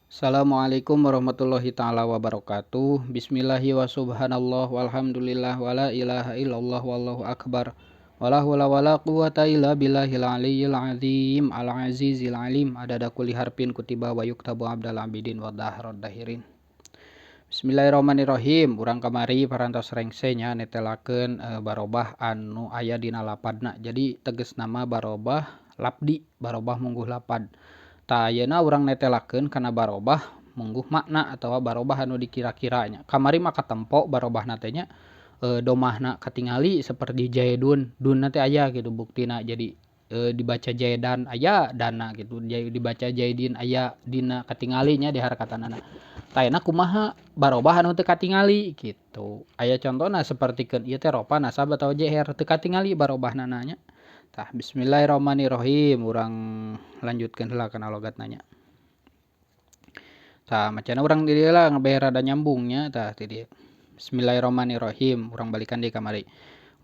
Assalamualaikum warahmatullahi taala wabarakatuh. Bismillahi wa subhanallah walhamdulillah wala ilaha illallah wallahu akbar. Wala hawla wala quwata illa billahil aliyyil azim al azizil alim. Adada kulli harfin kutiba wa yuktabu abdal abidin wa dahrod dahirin. Bismillahirrahmanirrahim. Urang kamari parantos rengse nya netelakeun barobah anu aya dina lapadna. Jadi teges nama barobah labdi, barobah mungguh lapad. Ta ayeuna urang netelakeun kana barobah mungguh makna atawa barobah anu dikira-kiranya. Kamari mah katempo barobahna teh nya domahna katingali saperti jaedun. Dun teh aya gitu buktina. Jadi dibaca jaedan aya dana gitu. Dibaca jaedin aya dina katingali nya di harakatanana. Ta ayeuna kumaha barobah anu teu katingali gitu. Aya contona sapertikeun ieu teh ropa nasab atawa jeher teu katingali barobahna nya. Tah bismillahirrahmanirrahim urang lanjutkeun heula kana logatna nya. Tah macana urang di dieu lah ngabeher rada nyambungnya tah ti dieu. Bismillahirrahmanirrahim urang balikan deui kamari.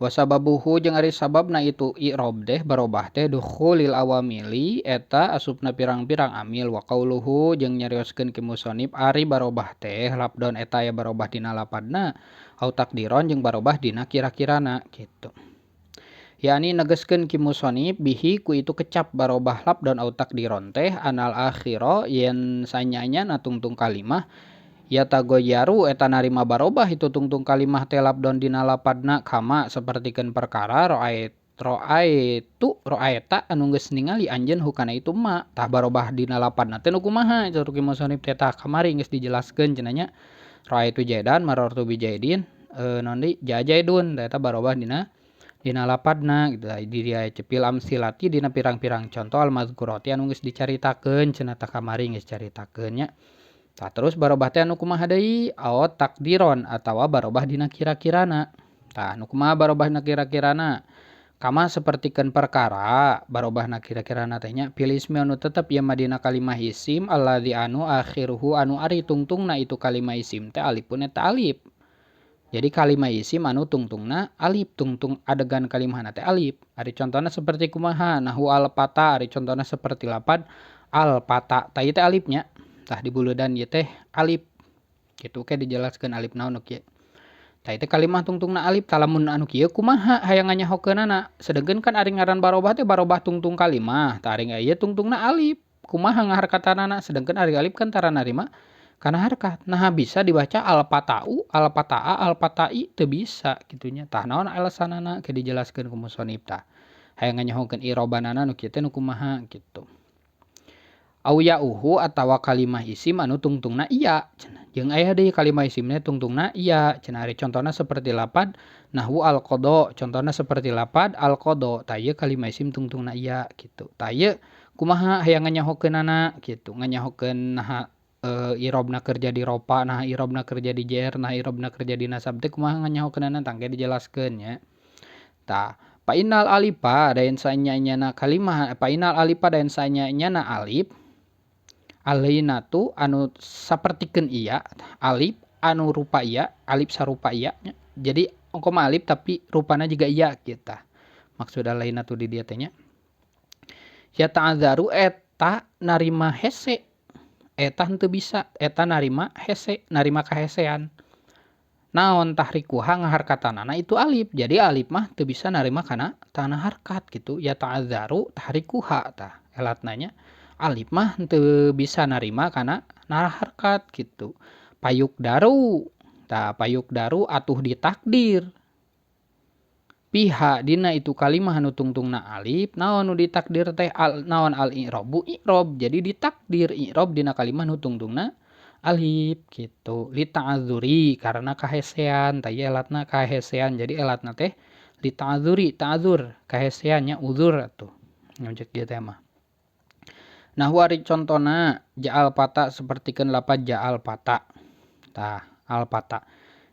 Wa sababuhu jeung ari sababna itu i'rob teh barobah teh dukhulil awamili eta asupna pirang-pirang amil wa qauluhu jeung nyarioskeun ki musannif ari barobah teh labdon eta aya barobah dina lapadna au takdiron jeung barobah dina kira-kirana gitu. Yani negeskeun ki musannif bihi ku itu kecap barobah labdon au takdiron teh anal akhiro yen sanyanyana tungtung kalimah ya tagoyaru eta narima barobah itu tungtung kalimah teh labdon dina lapadna kama sapertikeun perkara roaeta anu geus ningali anjeun hukana itu ma tah barobah dina lapadna teh nu kumaha saur ki musannif teh tah kamari geus dijelaskeun cenah nya roaetu jaidan marartu bi jaidin naon deui jajaidun eta barobah dina lapadna gitu diri aya cepil amsilati dina pirang-pirang contoh al-mazkurati anu geus dicaritakeun cenah tah kamari geus caritakeun nya. Tah terus barobah teh anu kumaha deui? Aw takdiron atawa barobah dina kira-kirana. Tah anu kumaha barobah dina kira-kirana? Kama sapertikeun perkara barobahna kira-kirana teh nya pilih ismi anu tetep ieu mah dina kalimah isim alladzi anu akhiruhu anu ari tungtungna itu kalimah isim teh alifun eta alif. Jadi kalimah isim anu tungtungna alif, tungtung adegan kalimahna teh alif. Ari contona saperti kumaha? Nahwu al-pata ari contona saperti lapad al-pata. Tah ieu teh alifnya. Tah di buleudan ieu teh alif. Kitu ke dijelaskeun alif naon nu kieu. Tah ieu teh kalimah tungtungna alif tah lamun anu kieu kumaha hayang nganyahokeunana? Sedengkeun kan ari ngaran barobah teh barobah tungtung kalimah. Tah ari ieu tungtungna alif. Kumaha ngaharkatanana? Sedengkeun ari alif kan tara narima kana harkat. Nah bisa dibaca al-pata'u, al-pata'a, al-pata'i teu bisa kitunya. Tah naon alasanana ke dijelaskeun ku musannif tah. Hayang nganyahokeun i'robanana nu kieu teh nu kumaha gitu. Au ya'uhu atawa kalimah isim anu tungtungna iya cenah. Jeung aya deui kalimah isimna tungtungna iya cenah ari contona saperti lapad nahwu al-qada, contona saperti lapad al-qada. Tah ieu kalimah isim tungtungna iya gitu. Tah ieu kumaha hayang nganyahokeunana gitu. Nganyahokeun naha i'robna keur jadi ropa, nah i'robna keur jadi jer, nah i'robna keur jadi nasab teh kumaha nganyahokeunana tangke dijelaskeun nya. Tah Painal alifa daen sanyanyana kalimah painal alifa daen sanyanyana alif alaina tu anu sapertikeun iya alif anu rupa iya alif sarupa iya nya. Jadi ongkoma alif tapi rupana juga iya kita. Maksud alaina tu di dieu teh nya. Ya ta'adzaru eta narima hese eta henteu bisa eta narima hese narima kahesean naon tahrikuha ngaharkatanana itu alif jadi alif mah teu bisa narima kana tana harkat gitu ya ta'adzaru tahrikuha tah elatna nya alif mah henteu bisa narima kana harkat gitu payuk daru atuh ditakdir piha dina itu kalimah anu tungtungna alif naon nu ditakdir teh naon al i'robu i'rob jadi ditakdir i'rob dina kalimah nu tungtungna alif gitu li ta'adzuri karena kahesean tah ieu elatna kahesean jadi elatna teh li ta'adzuri ta'adzur kahesean nya uzur atuh ngojek dieu teh mah nahwu ari contona ja'al pata sapertikeun lapad ja'al pata tah al pata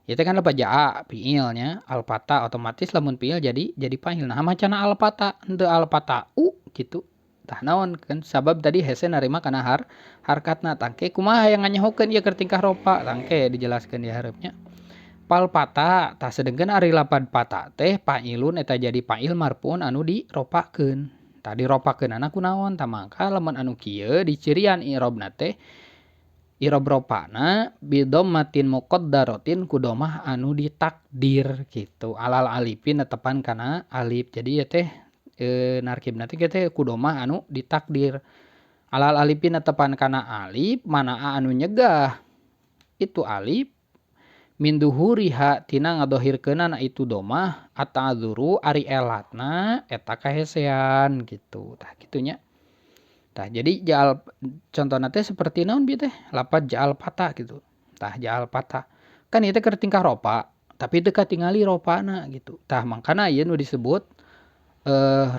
ieu teh kan lafaz jaa fiilnya al-pata otomatis lamun fiil jadi fa'il. Nah macana al-pata henteu al-pata'u gitu. Tah naon kan sabab tadi hese narima kana harkatna tangke kumaha hayang nganyahokeun ieu keur tingkah ropa tangke dijelaskeun di hareupnya. Pal pata tah sedengkeun ari lapad pata teh fa'ilun eta jadi fa'il marfuun anu diropakeun. Tah diropakeunana kunaon tah mangka lamun anu kieu dicirian i'robna teh irobropana bidommatin muqaddaratin ku domah anu ditakdir gitu. Alal alifin netepan kana alif. Jadi ya teh narkibna teh teh ku domah anu ditakdir. Alal alifin netepan kana alif manaa anu nyegah itu alif min duhuriha tina ngadohirkeunana itu domah ata'dzuru ari elatna eta kahesean gitu. Tah kitunya. Tah jadi jaal contohna teh seperti naon bi teh lapat jaal pata gitu. Tah jaal pata. Kan ieu teh keur tingkah ropa, tapi teu katingali ropana gitu. Tah mangkana ieu nu disebut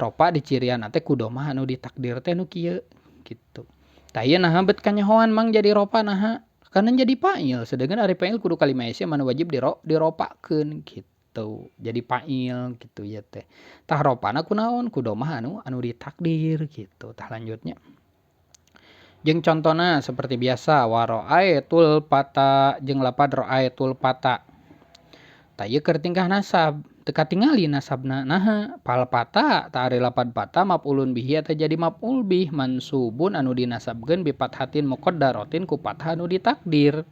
ropa dicirian teh ku domah anu ditakdir teh nu kieu gitu. Tah ieu naha bet kanyahoan mang jadi ropa naha? Karena jadi fa'il, sedangkan ari fa'il kudu kalimah isim mana wajib diropakeun gitu. Jadi fa'il gitu ya teh. Tah ropana kunaon? Ku domah anu ditakdir gitu. Tah lanjutnya. Jeung contona seperti biasa wa ra'aitul fata jeung lapad ra'aitul fata. Tah ieu keur tingkah nasab. Teu katingali nasabna naha? Fal fata tah ari lapad fata maf'ulun bihi eta jadi maf'ul bih mansubun anu dinasabkeun bi fathatin muqaddaratin ku fathah anu ditakdir.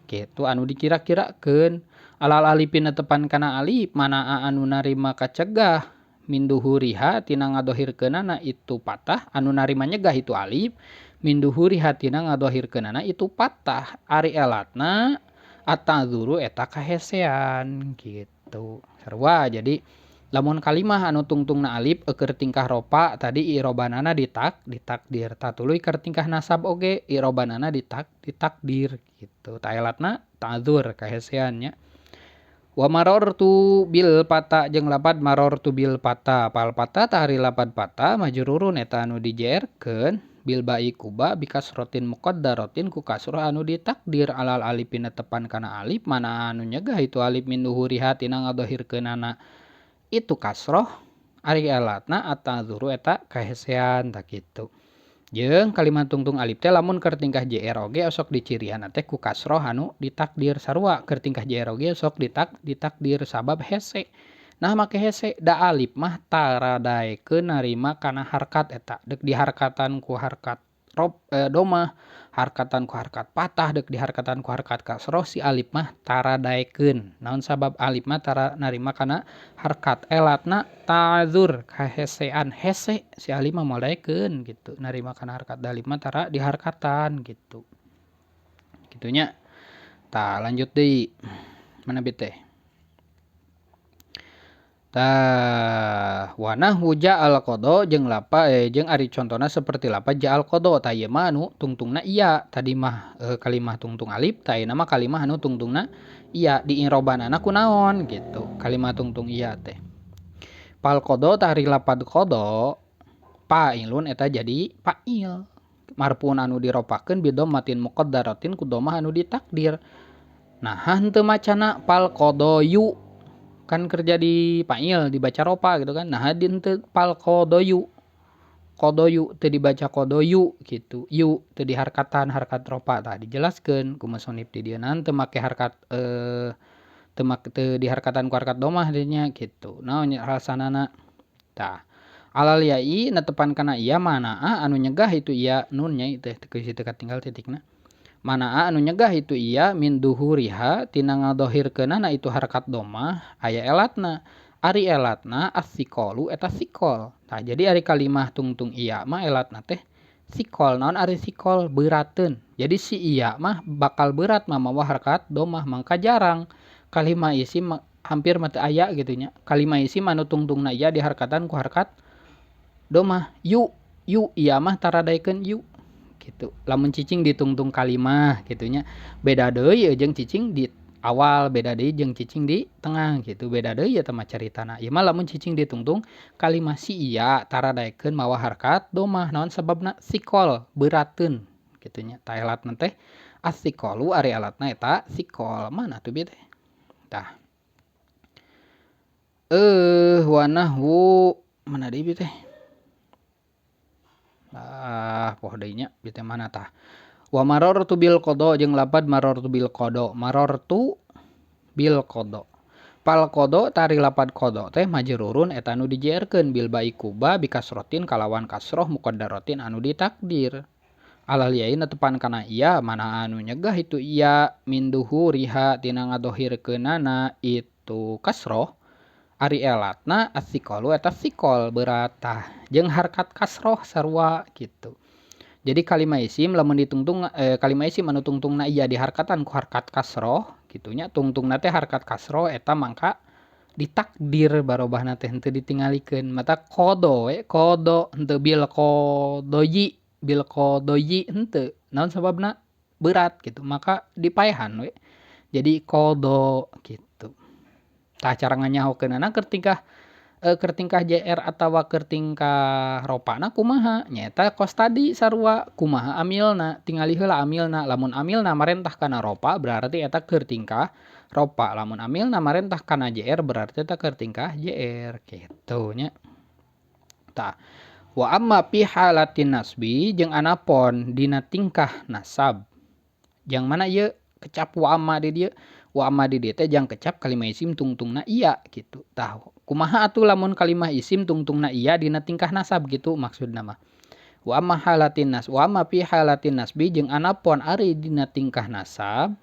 Kitu anu dikira-kirakeun. Alal alifin netepan kana alif manaa anu narima kacegah min duhuriha tina ngadohirkeunana itu fathah anu narima nyegah itu alif min duhuriha tina ngadohirkeunana itu fathah ari elatna ata'dzuru eta kahesean gitu. Sarua jadi lamun kalimah anu tungtungna alif keur tingkah ropa tadi irobanana ditakdir. Tah tuluy keur tingkah nasab oge irobanana ditakdir gitu. Tah elatna ta'dzur kahesean nya. Wa marartu bil fata jeung lapad marartu bil fata. Fal fata tah ari lapad fata majrurun eta anu dijaerkeun bil ba'i kuba bikasrotin muqaddaratin ku kasrah anu ditakdir alal alifin netepan kana alif mana anu nyegah itu alif min duhuriha tina ngadohirkeunana itu kasroh ari elatna ata'dzuru eta kahesean tah kitu. Jeung kalimat tungtung alif teh lamun keur tingkah JR oge osok dicirian teh ku kasroh anu ditakdir sarua keur tingkah JR oge osok ditakdir sabab hese. Nah make hese da alif mah taradaekeun narima kana harkat eta deuk diharkatan ku harkat domah harkatan ku harkat patah deuk diharkatan ku harkat kasroh si alif mah taradaekeun. Naon sabab alif mah tara narima kana harkat elatna ta'dzur kahesean hese si alif mah modaekeun gitu narima kana harkat da alif mah tara diharkatan gitu. Kitunya. Tah lanjut deui. Mana bi teh? Tah wa nahwu ja'al qada jeung jeung ari contona seperti lapa ja'al qada tah ieu mah anu tungtungna iya tadi mah kalimah tungtung alif tah ayeuna mah kalimah anu tungtungna iya di irobanana kunaon gitu kalimah tungtung iya teh. Fal qada tah ari lapad qada fa'ilun eta jadi fa'il marfuun anu diropakeun bi dhammatin muqaddaratin ku dhammah anu ditakdir. Nah henteu macana fal qadayu kan kerja di fa'il dibaca ropa gitu kan. Nah henteu fal qadayu teu dibaca qadayu gitu. Yu teu diharkatan harkat ropa tah dijelaskeun ku musannif di dieu teu make harkat teu diharkatan ku harkat domah dinya gitu. Naon rasanana? Tah alal ya'i netepan kana iya manaa anu nyegah itu iya nunnya teh teu katinggal titikna. Manaa anu nyegah itu iya min duhuriha tina ngadohirkeunana itu harkat domah aya elatna. Ari elatna as-siqalu eta siqal. Tah jadi ari kalimah tungtung iya mah elatna teh siqal. Naon ari siqal? Beurateun. Jadi si iya mah bakal berat mah mawa harkat domah mangka jarang kalimah isim hampir mah teu aya gitu nya. Kalimah isim anu tungtungna iya diharkatan ku harkat domah. Yu iya mah taradaekeun yu gitu. Lamun cicing ditungtung kalimah gitu nya. Beda deui jeung cicing di awal, beda deui jeung cicing di tengah gitu. Beda deui eta mah caritana. Ieu mah lamun cicing ditungtung kalimah si iya taradaekeun mawa harkat domah. Naon sababna? Siqal, beurateun kitu nya. Tah elatna teh as-siqalu ari elatna eta siqal. Mana tuh bi teh? Tah. Wa nahwu mana deui bi teh? Poh deui nya bi teh mana tah? Wa marartu bil qada jeung lapad marartu bil qada. Marartu bil qada. Fal qada tari lapad qada teh majrurun eta anu dijaerkeun bil ba'i kuba bikasrotin kalawan kasroh muqaddaratin anu ditakdir. alal yain tepan kana iya mana anu nyegah itu iya min duhuriha tina ngadohirkeunana itu kasroh ari elatna as-siqalu eta siqol berat tah jeung harkat kasroh sarua gitu. Jadi kalimah isim lamun ditungtung kalimah isim anu tungtungna iya diharkatan ku harkat kasroh kitu nya tungtungna teh harkat kasroh eta mangka ditakdir barobahna teh henteu ditingalikeun mata kodo we kodo henteu bil kodoyi henteu naon sababna berat gitu maka dipaehan we jadi kodo gitu tah cara nganyahokeunana keur tingkah JR atawa keur tingkah ropana kumaha nyaeta kos tadi sarua kumaha amilna tingali heula amilna lamun amilna marentah kana ropa berarti eta keur tingkah ropa lamun amilna marentah kana JR berarti eta keur tingkah JR kitu nya tah wa amma fi halatin nasbi jeung anapun dina tingkah nasab yang mana ieu kecap wa amma di dieu wa amma di dieu teh jang kecap kalimah isim tungtungna iya gitu tah kumaha atuh lamun kalimah isim tungtungna iya dina tingkah nasab gitu maksudna mah wa amma fi halatin nasbi jeung anapun ari dina tingkah nasab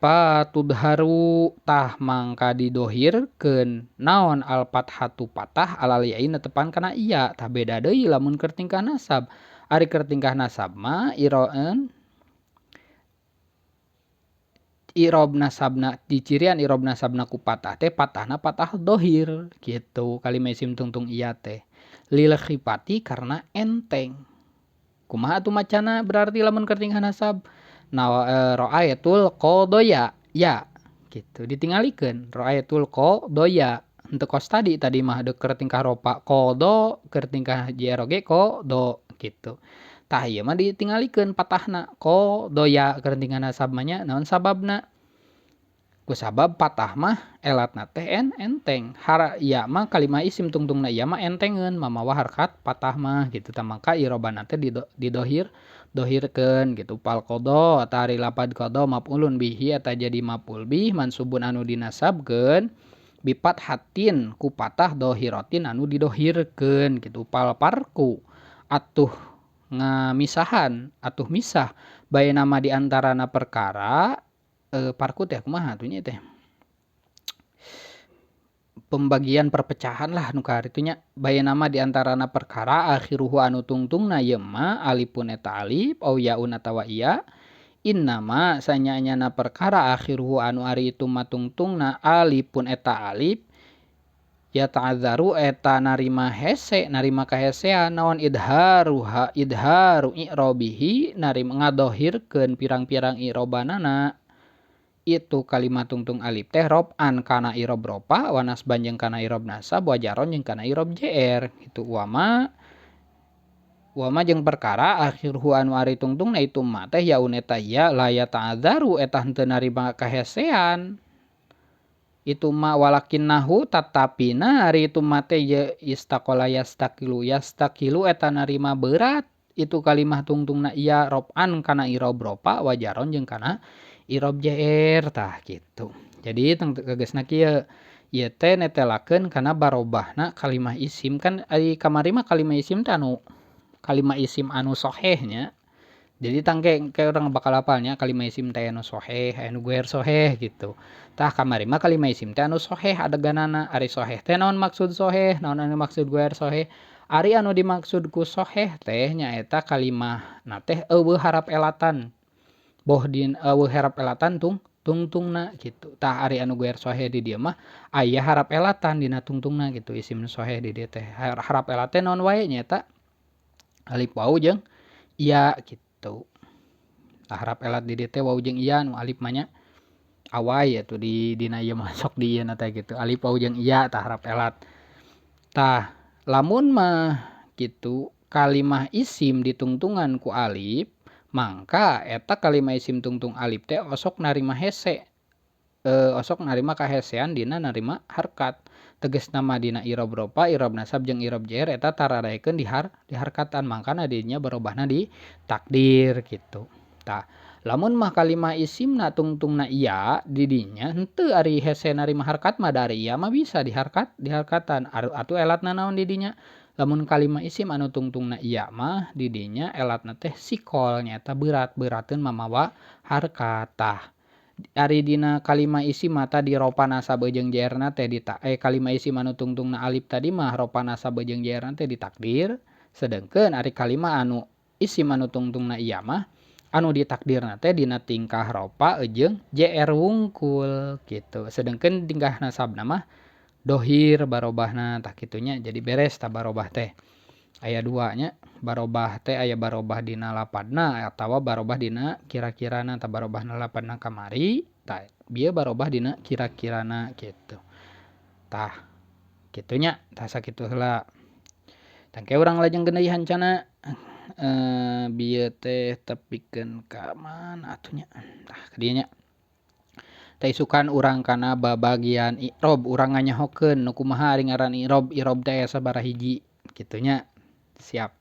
patudharu tah mangka didohirkeun naon al fathatu patah alal yain tepan kana iya tah beda deui lamun keur tingkah nasab ari keur tingkah nasab mah irob nasabna dicirian irob nasabna ku patah teh patahna patah dohir gitu kalimah isim tungtung iya teh lil khifati karena enteng kumaha atuh macana berarti lamun keur tingkah nasab ra'aitul qadoya ya gitu ditingalikeun ra'aitul qadoya henteu kos tadi mah keur tingkah ropa qado keur tingkah jr oge qado gitu tah ieu mah ditingalikeun patahna qadoya keur tingkah nasab mah nya naon sababna kusabab patah mah elatna teh enteng ieu mah kalimah isim tungtungna ieu mah entengeun mamawa harkat patah mah gitu tah mangka irobana teh dohirkeun gitu pal qada atau ari lapad qada maf'ulun bihi eta jadi maf'ul bih mansubun anu dinasabkeun bipat hatin ku patah dohiratin anu didohirkeun gitu pal parku atuh ngamisahan atuh misah bae nama di antarana perkara parku teh kumaha atuh nya teh pembagian perpecahan lah nu kitu nya bae nama di antarana perkara akhiruhu anu tungtungna ieu mah alifun eta alif au yaun atawa iya innama sanyanyana perkara akhiruhu anu ari itu mah tungtungna alifun eta alif ya ta'adzaru eta narima kahesean naon idharu i'robihi narima ngadohirkeun pirang-pirang i'robanana itu kalimat tungtung alif teh rob'an kana irob ropa wa nasban jeung kana irob nasab wa jaron jeung kana irob jr itu Wama jeung perkara akhiruhu anu ari tungtungna itu mah teh yaun eta ya la ya ta'adzaru eta henteu narima kahesean itu mah walakinnahu tatapina ari itu mah teh istaqala yastaqilu eta narima berat itu kalimah tungtungna iya rob'an kana irob ropa wa jaron jeung kana irob jr tah gitu jadi tegasna kieu ieu teh netelakeun kana barobahna kalimah isim kan ari kamari mah kalimah isim teh anu kalimah isim anu soheh nya jadi tangke orang bakal hafalnya kalimah isim teh anu soheh anu guer soheh gitu tah kamari mah kalimah isim teh anu soheh adeganana ari soheh teh naon maksud soheh naon anu maksud guer soheh ari anu dimaksud ku soheh teh nyaeta kalimahna teh eueuh harap elatan boh din eueuh harap elatan tungtungna gitu tah ari anu guer soheh di dieu mah aya harap elatan dina tungtungna gitu isim soheh di dieu teh harap elatan naon wae nyaeta alif waw jeung iya gitu tah harap elat di dieu teh waw jeung iya nu alif mah nya awai atuh di dina ieu masuk di ieu na teh gitu alif waw jeung iya tah harap elat tah lamun mah gitu kalimah isim ditungtungan ku alif mangka eta kalimah isim tungtung alif teh osok narima kahesean dina narima harkat tegasna mah dina irob ropa irob nasab jeung irob jr eta taradaekeun di harkatan mangkana dinya barobahna di takdir gitu tah lamun mah kalimah isimna tungtungna iya di dinya henteu ari hese narima harkat mah dari iya mah bisa diharkatan atuh elatna naon di dinya Lamun kalima isim anu tungtungna ieu mah di dinya elatna teh sikol nyaeta berat-berateun mamawa harkat. Tah ari dina kalima isim mah tadi ropa nasab jeung jaerna teh kalima isim anu tungtungna alif tadi mah ropa nasab jeung jaerna teh ditakdir, sedengkeun ari kalima anu isim anu tungtungna ieu mah anu ditakdirna teh dina tingkah ropa jeung jer wungkul kitu. Sedengkeun tingkah nasabna mah dohir barobahna tah kitunya jadi beres tah barobah teh. Aya 2 nya, barobah teh aya barobah dina lapadna atawa barobah dina kira-kirana tah barobahna lapadna kamari tah bieu barobah dina kira-kirana kitu. Tah kitunya tah sakitu heula. Tangke urang lajeng geneuy hancana bieu teh tepikeun ka mana atuh nya, tah ka dieu nya. Tah isukan urang kana babagian i'rob urang nganyahokeun nu kumaha ari ngaran i'rob, i'rob teh aya sabaraha hiji kitu nya. Siap.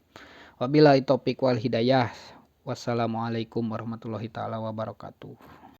Wabillahi taufik wal hidayah. Wassalamualaikum warahmatullahi taala wabarakatuh.